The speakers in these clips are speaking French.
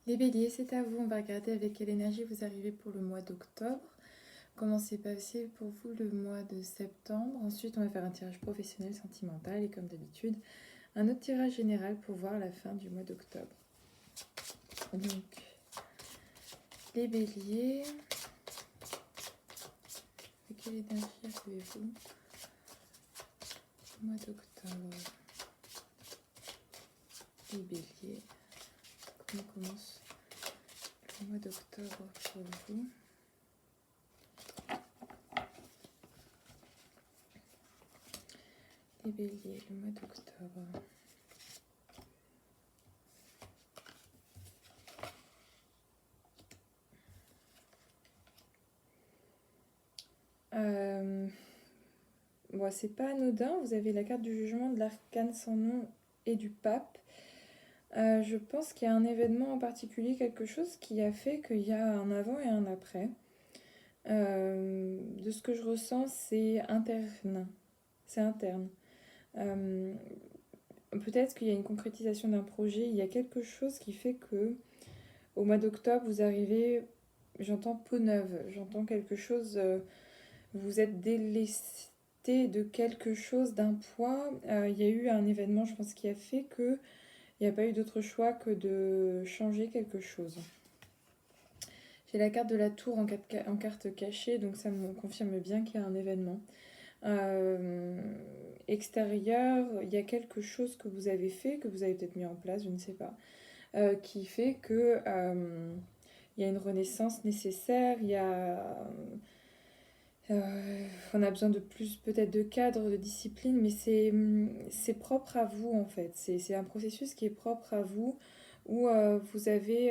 Les béliers, c'est à vous. On va regarder avec quelle énergie vous arrivez pour le mois d'octobre. Comment s'est passé pour vous le mois de septembre. Ensuite, on va faire un tirage professionnel, sentimental et comme d'habitude, un autre tirage général pour voir la fin du mois d'octobre. Donc, les béliers, avec quelle énergie arrivez-vous au mois d'octobre. Les béliers, comment commence le mois d'octobre pour vous. Les béliers, le mois d'octobre. Bon, c'est pas anodin, vous avez la carte du jugement, de l'arcane sans nom et du pape. Je pense qu'il y a un événement en particulier, quelque chose qui a fait qu'il y a un avant et un après. De ce que je ressens, c'est interne. C'est interne. Peut-être qu'il y a une concrétisation d'un projet, il y a quelque chose qui fait que au mois d'octobre, vous arrivez, j'entends peau neuve, j'entends quelque chose, vous êtes délesté de quelque chose, d'un poids. Il y a eu un événement, je pense, qui a fait que il n'y a pas eu d'autre choix que de changer quelque chose. J'ai la carte de la tour en carte cachée, donc ça me confirme bien qu'il y a un événement. Extérieur, il y a quelque chose que vous avez fait, que vous avez peut-être mis en place, je ne sais pas, qui fait que il y a une renaissance nécessaire, il y a... on a besoin de plus peut-être de cadre, de discipline, mais c'est propre à vous en fait. C'est un processus qui est propre à vous, où vous avez,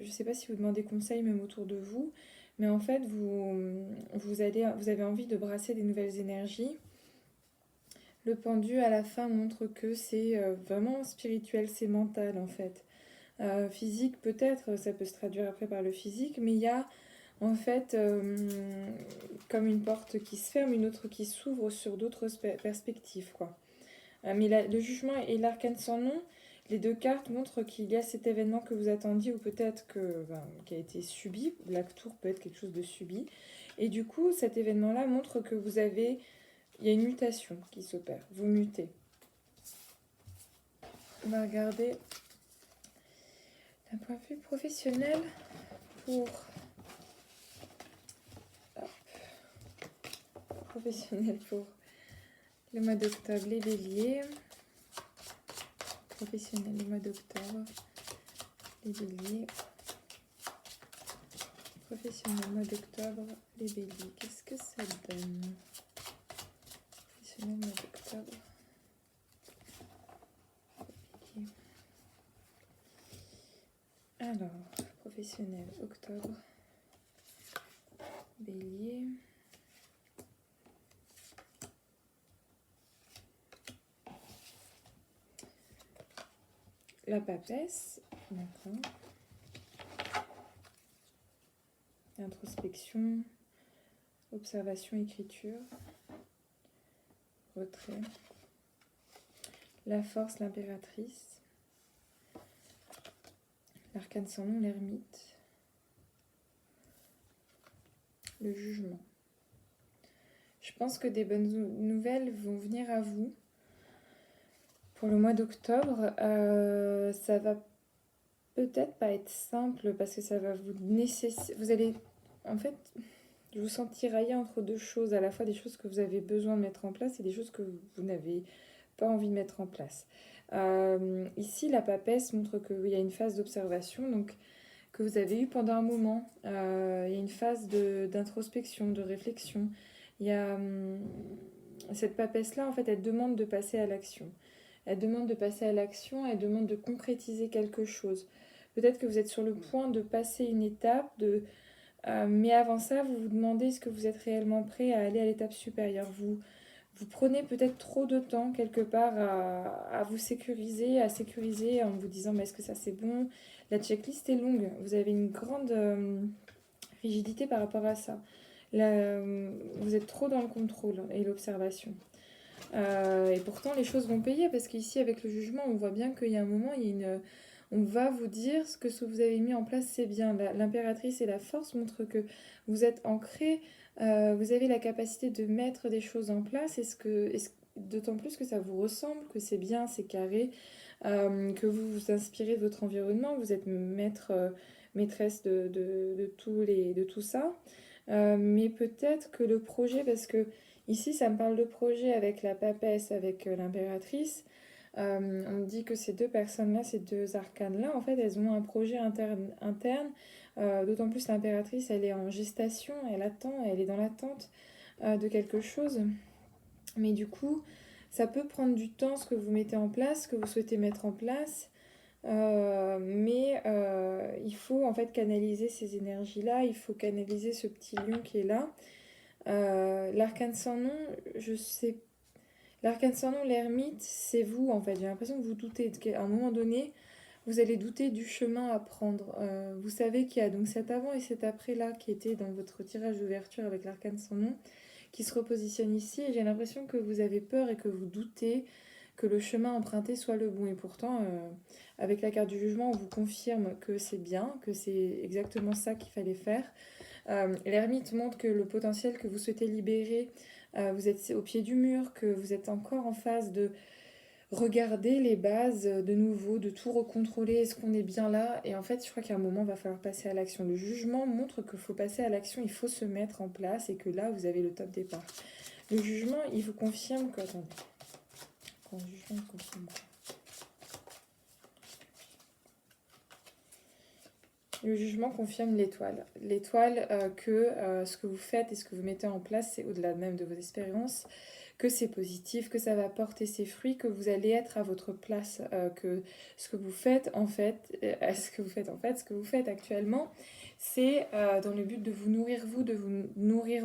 je ne sais pas si vous demandez conseil même autour de vous, mais en fait vous avez envie de brasser des nouvelles énergies. Le pendu à la fin montre que c'est vraiment spirituel, c'est mental en fait. Physique peut-être, ça peut se traduire après par le physique, mais il y a en fait comme une porte qui se ferme, une autre qui s'ouvre sur d'autres perspectives, quoi. Mais le jugement et l'arcane sans nom, les deux cartes montrent qu'il y a cet événement que vous attendiez ou peut-être qui a été subi. La tour peut être quelque chose de subi. Et du coup, cet événement-là montre que il y a une mutation qui s'opère. Vous mutez. On va regarder d'un point de vue professionnel pour... Professionnel pour le mois d'octobre, les béliers. Professionnel, le mois d'octobre, les béliers. Professionnel, mois d'octobre, les béliers. Qu'est-ce que ça donne? Professionnel, mois d'octobre, les béliers. Alors, professionnel, octobre, bélier. La papesse, d'accord. Introspection, observation, écriture, retrait. La force, l'impératrice. L'arcane sans nom, l'ermite. Le jugement. Je pense que des bonnes nouvelles vont venir à vous. Pour le mois d'octobre, ça va peut-être pas être simple parce que ça va vous nécessiter... Vous allez... En fait, je vous sens tirailler entre deux choses. À la fois des choses que vous avez besoin de mettre en place et des choses que vous n'avez pas envie de mettre en place. Ici, la papesse montre qu'il y a une phase d'observation donc, que vous avez eue pendant un moment. Il y a une phase d'introspection, de réflexion. Il y a... cette papesse-là, en fait, elle demande de passer à l'action. Elle demande de passer à l'action, elle demande de concrétiser quelque chose. Peut-être que vous êtes sur le point de passer une étape, mais avant ça, vous vous demandez est-ce que vous êtes réellement prêt à aller à l'étape supérieure. Vous prenez peut-être trop de temps quelque part à vous sécuriser, en vous disant mais est-ce que ça c'est bon. La checklist est longue, vous avez une grande rigidité par rapport à ça. Là, vous êtes trop dans le contrôle et l'observation. Et pourtant, les choses vont payer parce qu'ici, avec le jugement, on voit bien qu'il y a un moment, on va vous dire ce que ce que vous avez mis en place, c'est bien. L'impératrice et la force montrent que vous êtes ancré, vous avez la capacité de mettre des choses en place, d'autant plus que ça vous ressemble, que c'est bien, c'est carré, que vous vous inspirez de votre environnement, vous êtes maître, maîtresse de tout ça. Mais peut-être que le projet, parce que ici ça me parle de projet avec la papesse, avec l'impératrice, on me dit que ces deux personnes-là, ces deux arcanes-là, en fait, elles ont un projet interne. D'autant plus l'impératrice, elle est en gestation, elle attend, elle est dans l'attente de quelque chose. Mais du coup, ça peut prendre du temps ce que vous mettez en place, ce que vous souhaitez mettre en place. Mais il faut en fait canaliser ces énergies-là, il faut canaliser ce petit lion qui est là. L'arcane sans nom, je sais. L'arcane sans nom, l'ermite, c'est vous en fait. J'ai l'impression que vous doutez. À un moment donné, vous allez douter du chemin à prendre. Vous savez qu'il y a donc cet avant et cet après là qui était dans votre tirage d'ouverture avec l'arcane sans nom, qui se repositionne ici. Et j'ai l'impression que vous avez peur et que vous doutez que le chemin emprunté soit le bon. Et pourtant, avec la carte du jugement, on vous confirme que c'est bien, que c'est exactement ça qu'il fallait faire. L'ermite montre que le potentiel que vous souhaitez libérer, vous êtes au pied du mur, que vous êtes encore en phase de regarder les bases de nouveau, de tout recontrôler, est-ce qu'on est bien là? Et en fait, je crois qu'à un moment, il va falloir passer à l'action. Le jugement montre qu'il faut passer à l'action, il faut se mettre en place et que là, vous avez le top départ. Le jugement, il vous confirme que... Attendez. Quand le jugement confirme... Le jugement confirme l'étoile. L'étoile que ce que vous faites et ce que vous mettez en place, c'est au-delà même de vos expériences, que c'est positif, que ça va porter ses fruits, que vous allez être à votre place, que ce que vous faites en fait, ce que vous faites actuellement, c'est dans le but de vous nourrir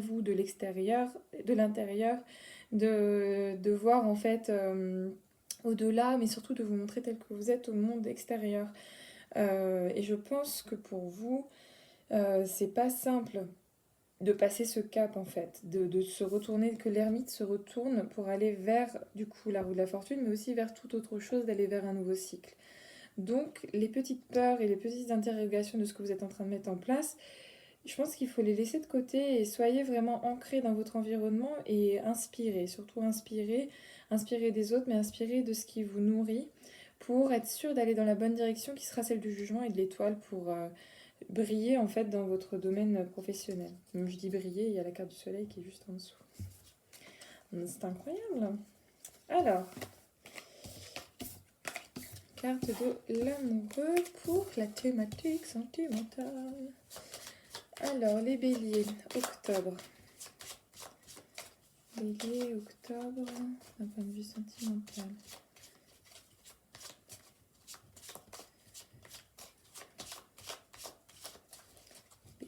vous de l'extérieur, de l'intérieur, de voir en fait au-delà, mais surtout de vous montrer tel que vous êtes au monde extérieur. Et je pense que pour vous, c'est pas simple de passer ce cap en fait, de se retourner, que l'ermite se retourne pour aller vers du coup la roue de la fortune, mais aussi vers toute autre chose, d'aller vers un nouveau cycle. Donc les petites peurs et les petites interrogations de ce que vous êtes en train de mettre en place, je pense qu'il faut les laisser de côté et soyez vraiment ancrés dans votre environnement et inspirez, surtout inspirez, inspirez des autres, mais inspirez de ce qui vous nourrit pour être sûr d'aller dans la bonne direction qui sera celle du jugement et de l'étoile pour briller en fait dans votre domaine professionnel. Comme je dis briller, il y a la carte du soleil qui est juste en dessous. C'est incroyable. Alors, carte de l'amoureux pour la thématique sentimentale. Alors, les béliers, octobre. Bélier, octobre, d'un point de vue sentimental.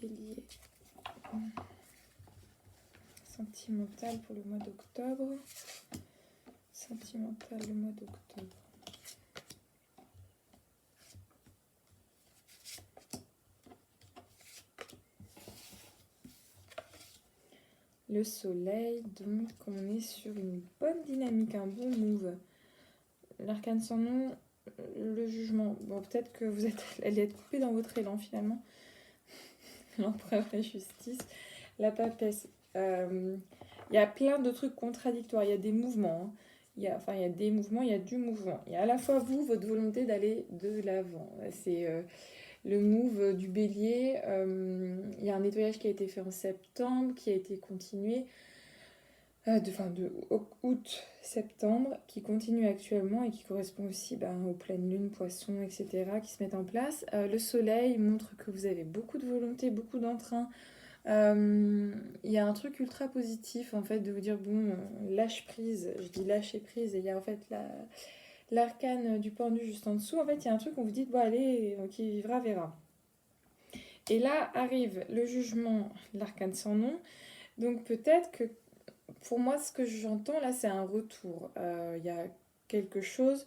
Bélier. Sentimental pour le mois d'octobre. Sentimental le mois d'octobre. Le soleil, donc on est sur une bonne dynamique, un bon move. L'arcane sans nom, le jugement. Bon, peut-être que vous allez être coupé dans votre élan finalement. L'empereur, la justice, la papesse. Il y a plein de trucs contradictoires, il y a des mouvements. Hein. Il y a des mouvements, il y a du mouvement. Il y a à la fois vous, votre volonté d'aller de l'avant. C'est le move du bélier. Il y a un nettoyage qui a été fait en septembre, qui a été continué de août-septembre, qui continue actuellement et qui correspond aussi aux pleines lunes, poissons, etc., qui se mettent en place. Le soleil montre que vous avez beaucoup de volonté, beaucoup d'entrain. Il y a un truc ultra positif en fait de vous dire bon, lâche prise, je dis lâcher prise, et il y a en fait l'arcane du pendu juste en dessous. En fait, il y a un truc où vous dites bon, allez, qui vivra verra. Et là arrive le jugement, l'arcane sans nom. Donc peut-être que pour moi, ce que j'entends là, c'est un retour. Il y a quelque chose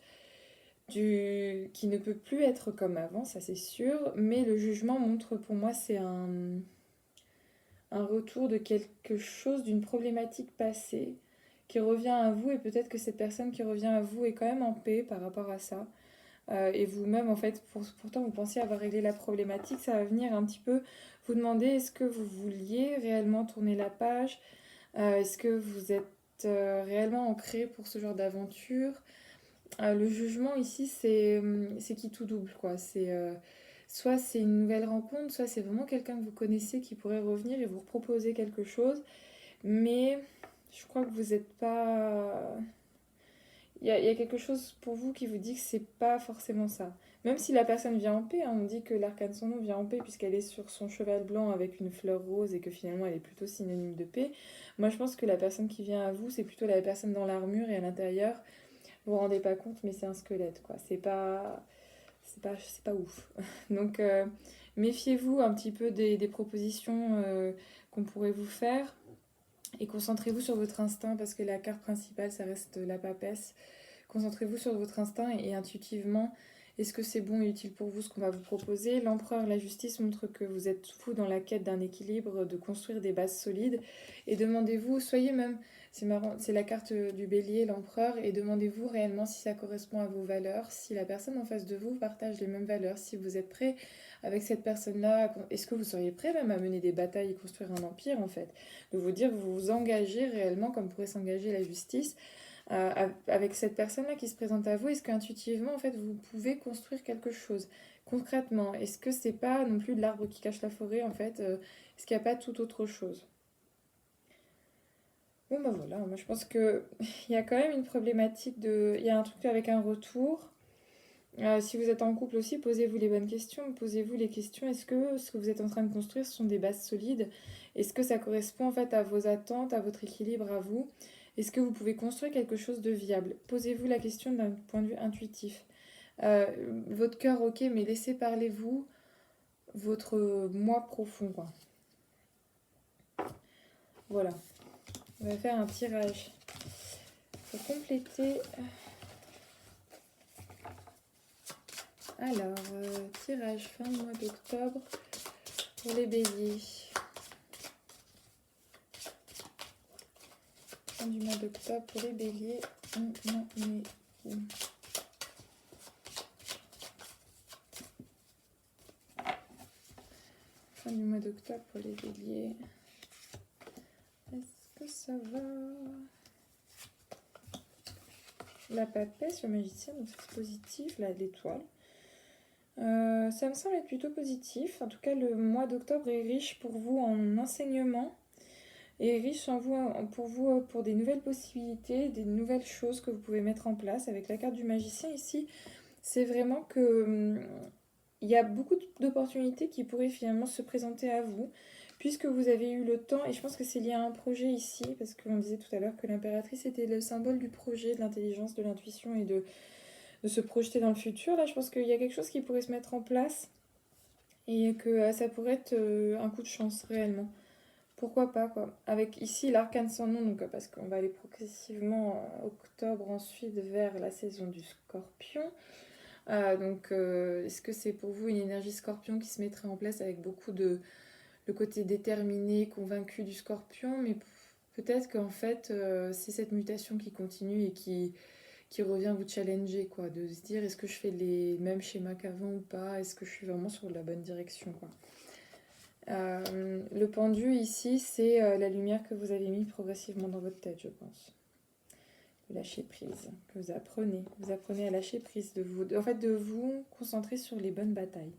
qui ne peut plus être comme avant, ça c'est sûr, mais le jugement montre pour moi c'est un retour de quelque chose, d'une problématique passée qui revient à vous, et peut-être que cette personne qui revient à vous est quand même en paix par rapport à ça. et vous-même, en fait, pourtant vous pensiez avoir réglé la problématique, ça va venir un petit peu vous demander est-ce que vous vouliez réellement tourner la page, est-ce que vous êtes réellement ancré pour ce genre d'aventure. Le jugement ici, c'est qui tout double, quoi. Soit c'est une nouvelle rencontre, soit c'est vraiment quelqu'un que vous connaissez qui pourrait revenir et vous proposer quelque chose. Mais je crois que vous n'êtes pas... il y a quelque chose pour vous qui vous dit que c'est pas forcément ça. Même si la personne vient en paix, hein, on dit que l'arcane son nom vient en paix puisqu'elle est sur son cheval blanc avec une fleur rose et que finalement elle est plutôt synonyme de paix. Moi je pense que la personne qui vient à vous, c'est plutôt la personne dans l'armure et à l'intérieur. Vous vous rendez pas compte, mais c'est un squelette, quoi. C'est pas ouf. Donc, méfiez-vous un petit peu des propositions qu'on pourrait vous faire et concentrez-vous sur votre instinct parce que la carte principale, ça reste la papesse. Concentrez-vous sur votre instinct et intuitivement, est-ce que c'est bon et utile pour vous ce qu'on va vous proposer? L'empereur, la justice montre que vous êtes fou dans la quête d'un équilibre, de construire des bases solides. Et demandez-vous, soyez même, c'est marrant, c'est la carte du bélier, l'empereur, et demandez-vous réellement si ça correspond à vos valeurs, si la personne en face de vous partage les mêmes valeurs, si vous êtes prêt avec cette personne-là, est-ce que vous seriez prêt même à mener des batailles et construire un empire en fait? De vous dire, vous vous engagez réellement comme pourrait s'engager la justice avec cette personne-là qui se présente à vous, est-ce qu'intuitivement, en fait, vous pouvez construire quelque chose concrètement? Est-ce que c'est pas non plus de l'arbre qui cache la forêt, en fait est-ce qu'il n'y a pas tout autre chose? Bon, bah voilà, moi je pense que il y a quand même une problématique de... Il y a un truc avec un retour. Si vous êtes en couple aussi, posez-vous les bonnes questions. Posez-vous les questions, est-ce que ce que vous êtes en train de construire, ce sont des bases solides? Est-ce que ça correspond en fait à vos attentes, à votre équilibre, à vous? Est-ce que vous pouvez construire quelque chose de viable? Posez-vous la question d'un point de vue intuitif. Euh, Votre cœur, ok, mais laissez parler vous, votre moi profond, quoi. Voilà, on va faire un tirage. Pour compléter... Alors, tirage fin du mois d'octobre pour les béliers. Fin du mois d'octobre pour les béliers. On en est où? Fin du mois d'octobre pour les béliers. Est-ce que ça va? La papesse, le magicien, donc c'est positif, là, l'étoile. Ça me semble être plutôt positif. En tout cas, le mois d'octobre est riche pour vous en enseignement et riche pour vous pour des nouvelles possibilités, des nouvelles choses que vous pouvez mettre en place. Avec la carte du magicien ici, c'est vraiment que il y a beaucoup d'opportunités qui pourraient finalement se présenter à vous, puisque vous avez eu le temps, et je pense que c'est lié à un projet ici, parce qu'on disait tout à l'heure que l'impératrice était le symbole du projet, de l'intelligence, de l'intuition et de se projeter dans le futur. Là, je pense qu'il y a quelque chose qui pourrait se mettre en place et que ça pourrait être un coup de chance réellement. Pourquoi pas, quoi. Avec ici l'arcane sans nom, donc, parce qu'on va aller progressivement octobre ensuite vers la saison du scorpion. Donc, est-ce que c'est pour vous une énergie scorpion qui se mettrait en place avec beaucoup de le côté déterminé, convaincu du scorpion, mais peut-être qu'en fait, c'est cette mutation qui continue et qui revient vous challenger, quoi, de se dire est-ce que je fais les mêmes schémas qu'avant ou pas, est-ce que je suis vraiment sur la bonne direction, quoi. Le pendu ici, c'est la lumière que vous avez mis progressivement dans votre tête, je pense. Le lâcher prise, que vous apprenez. Vous apprenez à lâcher prise, en fait, de vous concentrer sur les bonnes batailles.